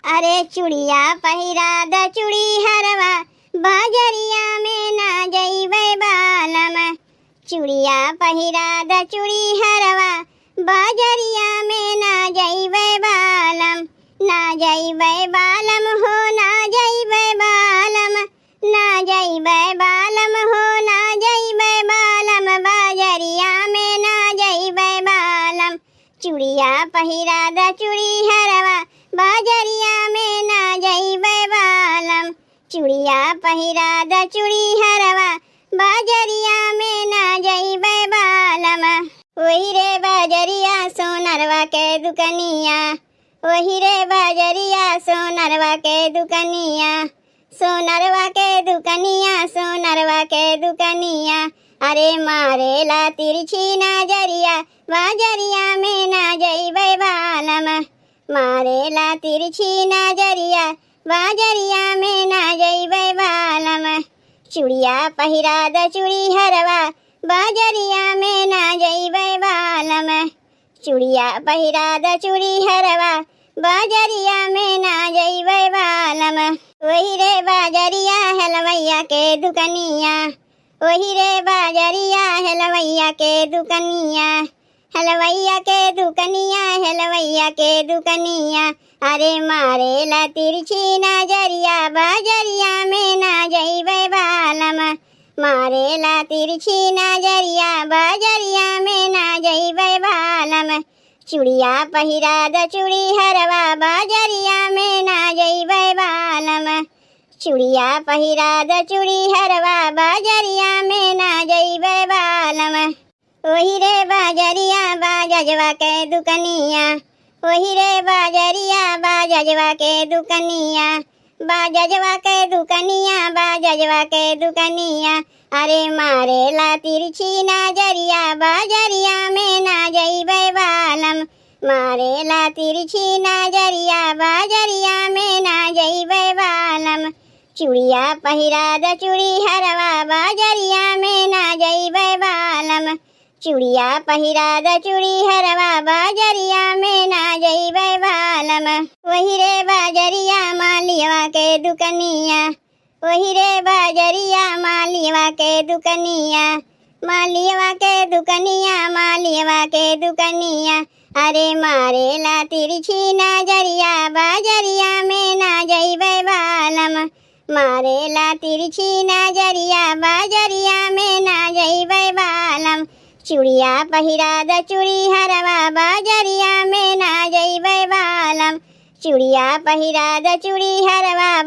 अरे चूड़िया पहिरा द चूड़ी हरवा बाजरिया में ना जइबै बालम। चूड़िया पहिरा द चूड़ी हरवा बाजरिया में ना जइबै बालम। ना जइबै बालम हो ना जइबै बालम। ना जइबै बालम हो ना जइबै बालम। बाजरिया में ना जइबै बालम। चूड़िया पहिरा द चूड़ी हरवा बाजरिया में ना जइबै बालम। चूड़िया पहिरा द चूड़ी हरवा बाजरिया में ना जइबै बालम। वही रे बाजरिया सोनरवा के दुकनिया। वही रे बाजरिया सोनरवा के दुकनिया। सोनरवा के दुकनिया सोनरवा के दुकनिया। अरे मारेला तिरछी नजरिया बाजरिया में ना जइबै बालम। मारेला तिरछी नजरिया बाजरिया में ना जइबै बालम। चूड़िया पहिरा द चूड़ी हरवा बाजरिया में ना जइबै बालम। चूड़िया पहिरा द चूड़ी हरवा बाजरिया में ना जइबै बालम। वही रे बाजरिया हलवैया के दुकनिया। वही रे बाजरिया हलवैया के दुकनिया। हलवैया के दुकनिया हलवैया के दुकनिया। अरे मारेला तिरछी नजरिया बाजरिया में ना जइबै बालम। मारेला तिरछी नजरिया बाजरिया में ना जइबै बालम। चूड़िया पहिरा द चूड़ी हरवा बाजरिया में ना जइबै बालम। चूड़िया पहिरा द चूड़ी हरवा बाजरिया में ना जइबै बालम। वही रे बाजरिया बाजजवा के दुकनिया। वही रे बाजरिया बाजजवा के दुकनिया। बाजजवा के दुकनिया बाजजवा के दुकनिया। अरे मारेला तिरछी नजरिया बाजरिया में ना जइबै बालम। मारेला तिरछी नजरिया बाजरिया में ना जइबै बालम। चूड़िया पहिरा द चूड़ी हरवा बाजरिया में ना जइबै बालम। चूड़िया पहिरा द चूड़ी हरवा बाजरिया में ना जइबै बालम। वही रे बाजरिया मालियवा के दुकनिया। वही रे बाजरिया मालियवा के दुकनिया। मालियवा के दुकनिया मालियवा के दुकनिया। अरे मारेला तिरछी नजरिया बाजरिया में ना जइबै बालम। मारेला तिरछी नजरिया बाजरिया में ना जइबै बालम। चूड़िया पहिरा द चूड़ी हरवा बाजरिया में ना जइबै बालम। चूड़िया पहिरा द चूड़ी हरवा